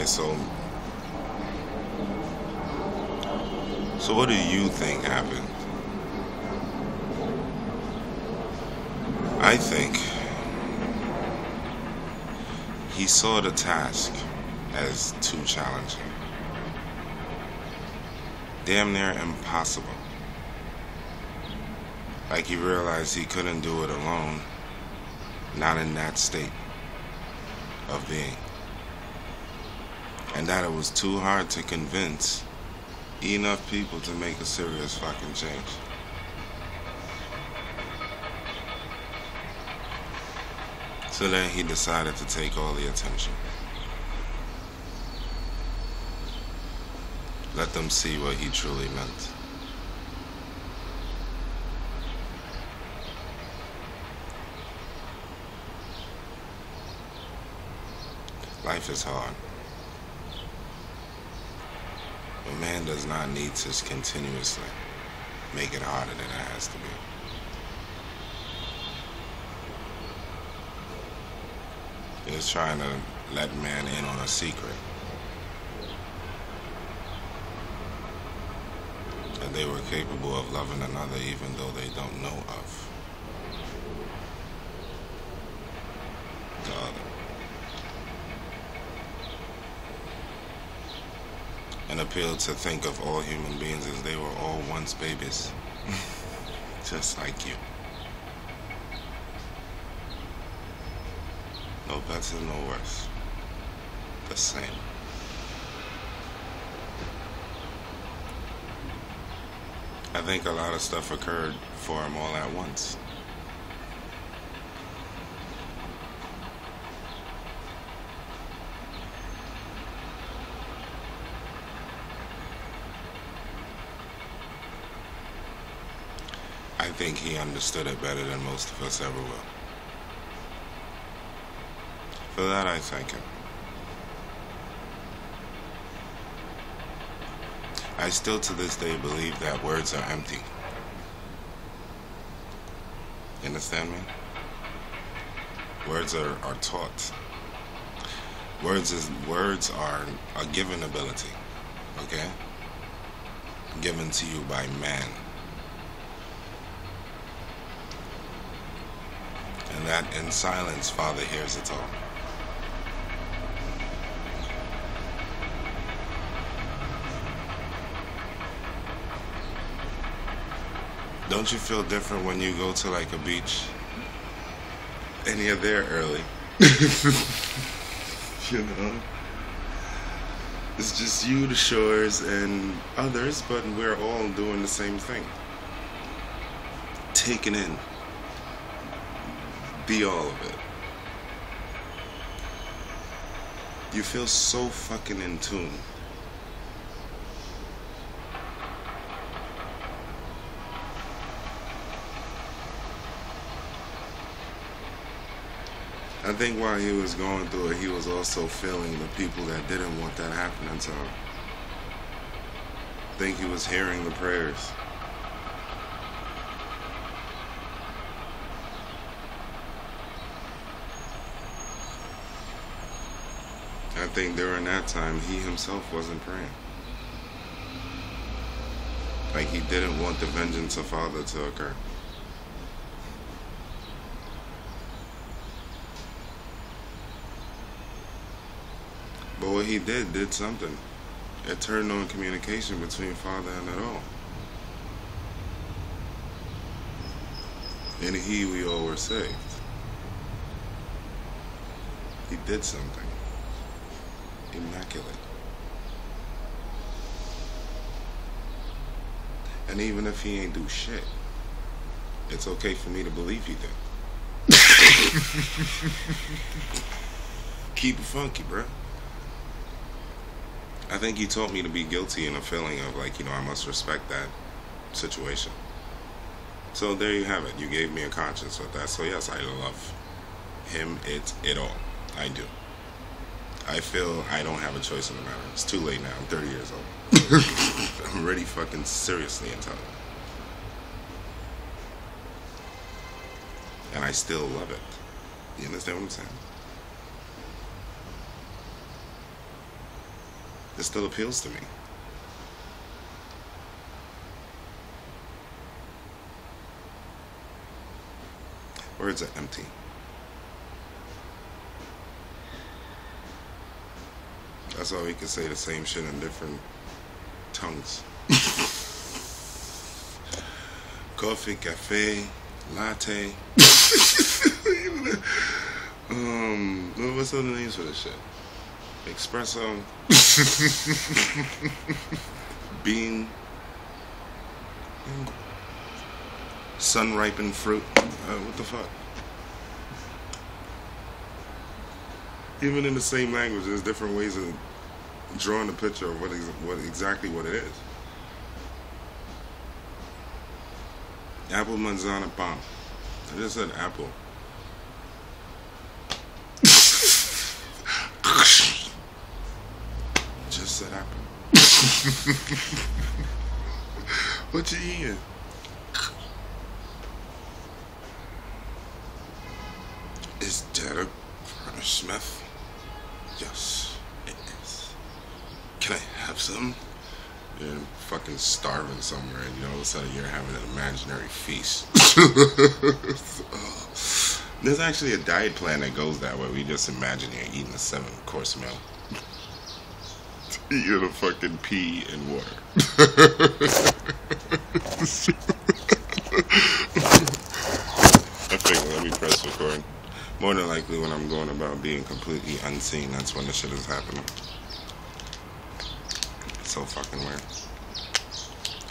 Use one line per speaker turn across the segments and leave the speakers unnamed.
Okay, so what do you think happened? I think he saw the task as too challenging, damn near impossible. Like he realized he couldn't do it alone, not in that state of being. And that it was too hard to convince enough people to make a serious fucking change. So then he decided to take all the attention. Let them see what he truly meant. Life is hard. But man does not need to continuously make it harder than it has to be. He was trying to let man in on a secret. That they were capable of loving another even though they don't know of the other. And appealed to think of all human beings as they were all once babies. Just like you. No better, no worse. The same. I think a lot of stuff occurred for him all at once. I think he understood it better than most of us ever will. For that, I thank him. I still to this day believe that words are empty. You understand me? Words are taught. Words are a given ability, okay? Given to you by man. And that in silence, Father hears it all. Don't you feel different when you go to like a beach and you're there early? You know? It's just you, the shores, and others, but we're all doing the same thing. Taking in the all of it. You feel so fucking in tune. I think while he was going through it, he was also feeling the people that didn't want that happening to him. I think he was hearing the prayers. I think during that time, he himself wasn't praying. Like he didn't want the vengeance of Father to occur. But what he did something. It turned on communication between Father and it all. In He we all were saved. He did something. Immaculate. And even if he ain't do shit, it's okay for me to believe he did. Keep it funky, bruh. I think he taught me to be guilty in a feeling of like, I must respect that situation. So there you have it. You gave me a conscience with that. So yes, I love him, it all. I do. I feel I don't have a choice in the matter. It's too late now. I'm 30 years old. I'm already fucking seriously intelligent. And I still love it. You understand what I'm saying? It still appeals to me. Words are empty. That's why we can say the same shit in different tongues. Coffee, cafe, latte. What's the other names for this shit? Espresso. Bean. Sun-ripened fruit. What the fuck? Even in the same language, there's different ways of drawing a picture of what exactly what it is. Apple, manzana, palm. I just said apple. Just said apple. What you eating? Is that a Smith? Yes, it is. Can I have some? You're fucking starving somewhere, and all of a sudden you're having an imaginary feast. There's actually a diet plan that goes that way. We just imagine you're eating a 7-course meal. You're gonna fucking pee in water. I think, let me press record. More than likely when I'm going about being completely unseen, that's when the shit is happening. It's so fucking weird.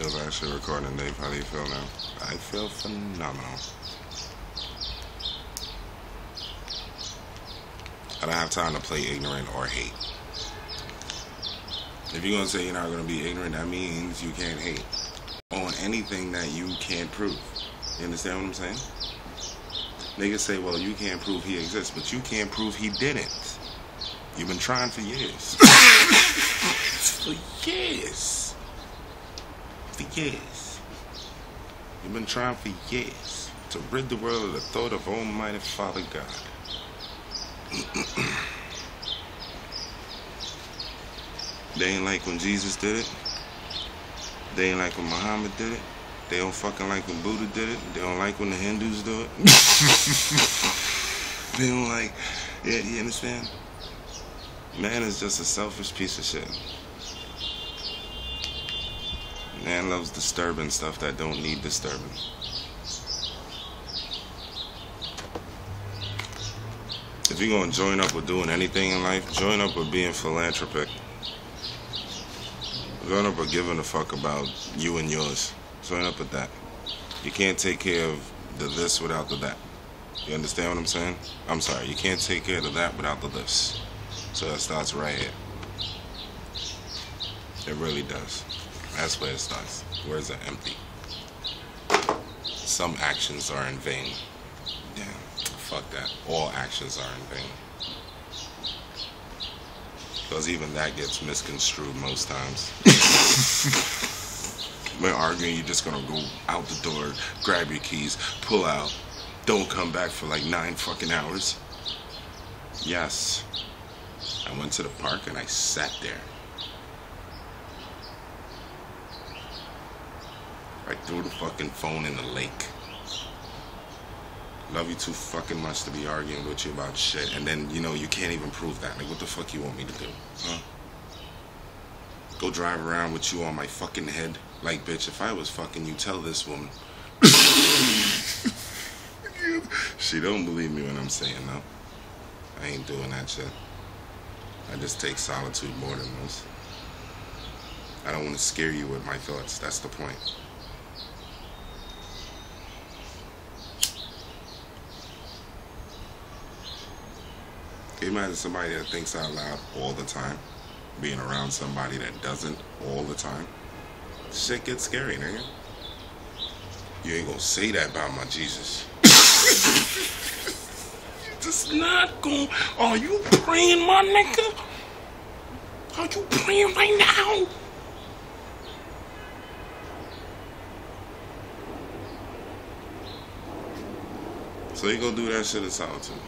It was actually recording, Dave. How do you feel now? I feel phenomenal. I don't have time to play ignorant or hate. If you're going to say you're not going to be ignorant, that means you can't hate on anything that you can't prove. You understand what I'm saying? Niggas say, well, you can't prove he exists, but you can't prove he didn't. You've been trying for years. For years. For years. You've been trying for years to rid the world of the thought of Almighty Father God. They ain't like when Jesus did it. They ain't like when Muhammad did it. They don't fucking like when Buddha did it. They don't like when the Hindus do it. They don't like... Yeah, you understand? Man is just a selfish piece of shit. Man loves disturbing stuff that don't need disturbing. If you're gonna join up with doing anything in life, join up with being philanthropic. Join up with giving a fuck about you and yours. Join up with that. You can't take care of the this without the that. You understand what I'm saying? I'm sorry, you can't take care of the that without the this. So that starts right here. It really does. That's where it starts. Words are empty. Some actions are in vain. Yeah, fuck that. All actions are in vain. Because even that gets misconstrued most times. When arguing, you're just gonna go out the door, grab your keys, pull out, don't come back for like 9 fucking hours. Yes. I went to the park and I sat there. I threw the fucking phone in the lake. Love you too fucking much to be arguing with you about shit, and then, you can't even prove that. Like, what the fuck you want me to do? Huh? Go drive around with you on my fucking head? Like, bitch, if I was fucking you, tell this woman. She don't believe me when I'm saying no. I ain't doing that shit. I just take solitude more than most. I don't want to scare you with my thoughts. That's the point. Can you imagine somebody that thinks out loud all the time being around somebody that doesn't all the time? Shit gets scary, nigga. You ain't gonna say that about my Jesus. You just not gonna... Are you praying, my nigga? Are you praying right now? So you gonna do that shit in solitude.